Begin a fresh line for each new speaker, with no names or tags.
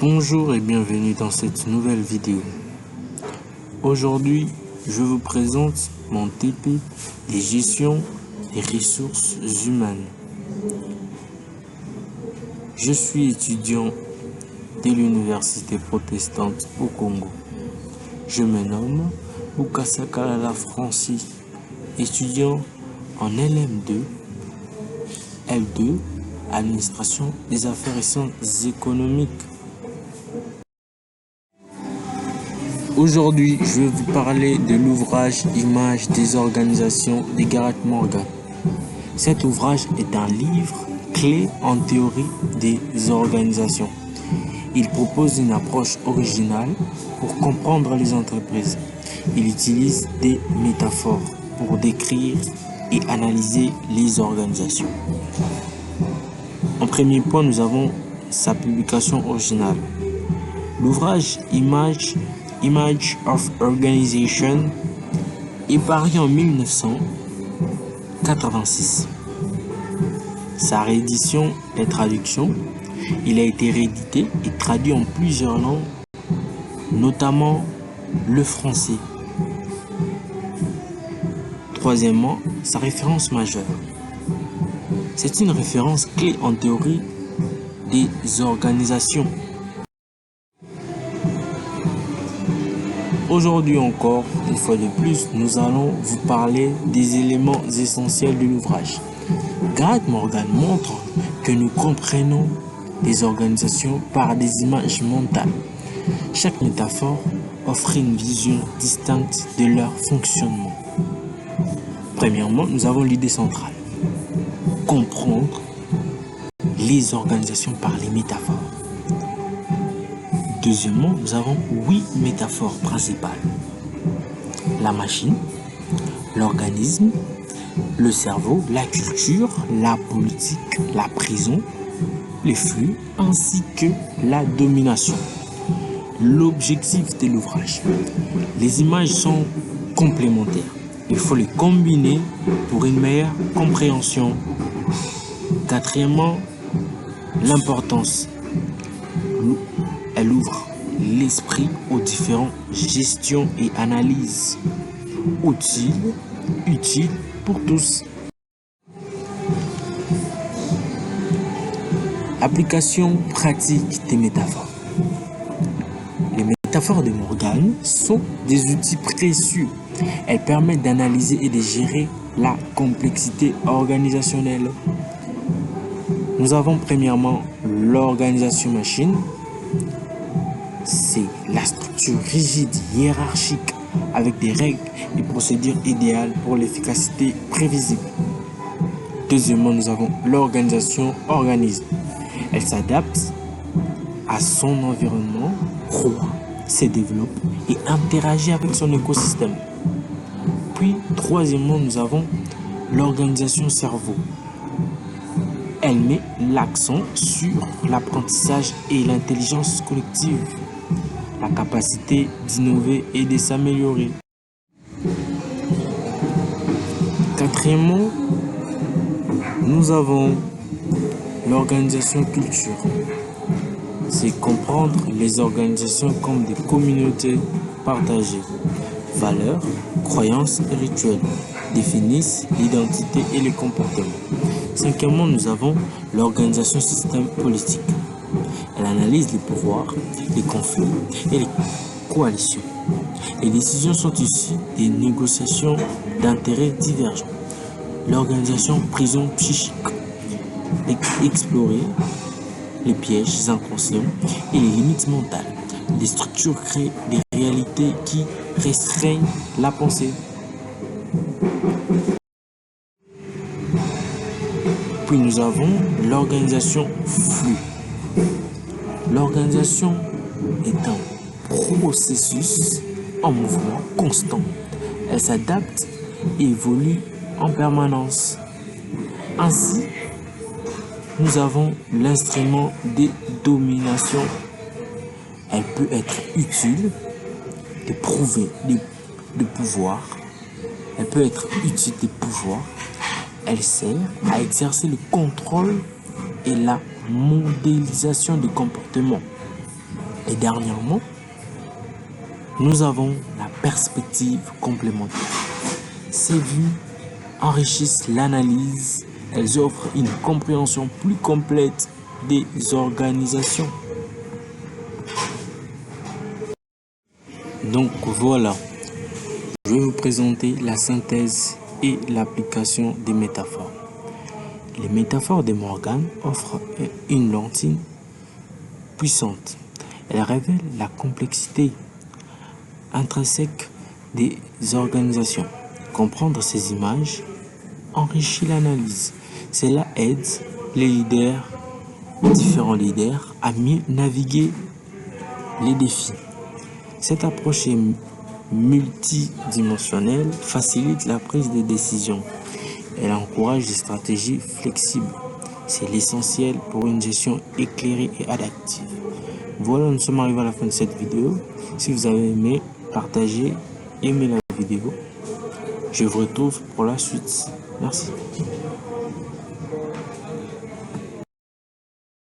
Bonjour et bienvenue dans cette nouvelle vidéo. Aujourd'hui, je vous présente mon TP des gestions des ressources humaines. Je suis étudiant de l'université protestante au Congo. Je me nomme Bukasa Kalala Francis, étudiant en LM2, L2, Administration des affaires et sciences économiques. Aujourd'hui, je vais vous parler de l'ouvrage Images des organisations de Gareth Morgan. Cet ouvrage est un livre clé en théorie des organisations. Il propose une approche originale pour comprendre les entreprises. Il utilise des métaphores pour décrire et analyser les organisations. En premier point, nous avons sa publication originale. L'ouvrage Image of Organization est paru en 1986. Sa réédition et traduction, il a été réédité et traduit en plusieurs langues, notamment le français. Troisièmement, sa référence majeure. C'est une référence clé en théorie des organisations. Aujourd'hui encore, une fois de plus, nous allons vous parler des éléments essentiels de l'ouvrage. Gareth Morgan montre que nous comprenons les organisations par des images mentales. Chaque métaphore offre une vision distincte de leur fonctionnement. Premièrement, nous avons l'idée centrale. Comprendre les organisations par les métaphores. Deuxièmement, nous avons 8 métaphores principales. La machine, l'organisme, le cerveau, la culture, la politique, la prison, les flux, ainsi que la domination. L'objectif de l'ouvrage. Les images sont complémentaires. Il faut les combiner pour une meilleure compréhension. Quatrièmement, l'importance. Elle ouvre l'esprit aux différentes gestions et analyses. Utile pour tous. Application pratique des métaphores. Les métaphores de Morgan sont des outils précieux. Elles permettent d'analyser et de gérer la complexité organisationnelle. Nous avons premièrement l'organisation machine. C'est la structure rigide, hiérarchique, avec des règles et procédures idéales pour l'efficacité prévisible. Deuxièmement, nous avons l'organisation organisme. Elle s'adapte à son environnement, croît, se développe et interagit avec son écosystème. Puis, troisièmement, nous avons l'organisation cerveau. Elle met l'accent sur l'apprentissage et l'intelligence collective, la capacité d'innover et de s'améliorer. Quatrièmement, nous avons l'organisation culture. C'est comprendre les organisations comme des communautés partagées. Valeurs, croyances et rituels définissent l'identité et les comportements. Cinquièmement, nous avons l'organisation système politique. Elle analyse les pouvoirs, les conflits et les coalitions. Les décisions sont issues des négociations d'intérêts divergents. L'organisation prison psychique. Explorer les pièges inconscients et les limites mentales. Les structures créent des réalités qui restreignent la pensée. Puis nous avons l'organisation flux. L'organisation est un processus en mouvement constant. Elle s'adapte et évolue en permanence. Ainsi, nous avons l'instrument de domination. Elle peut être utile de prouver de pouvoir. Elle peut être utile de pouvoir. Elle sert à exercer le contrôle et la modélisation du comportement. Et dernièrement, nous avons la perspective complémentaire. Ces vues enrichissent l'analyse, elles offrent une compréhension plus complète des organisations. Donc voilà, je vais vous présenter la synthèse et l'application des métaphores. Les métaphores de Morgan offrent une lentille puissante. Elles révèlent la complexité intrinsèque des organisations. Comprendre ces images enrichit l'analyse. Cela aide les différents leaders, à mieux naviguer les défis. Cette approche multidimensionnelle facilite la prise de décision. Elle encourage des stratégies flexibles. C'est l'essentiel pour une gestion éclairée et adaptive. Voilà, nous sommes arrivés à la fin de cette vidéo. Si vous avez aimé, partagez, aimez la vidéo. Je vous retrouve pour la suite. Merci.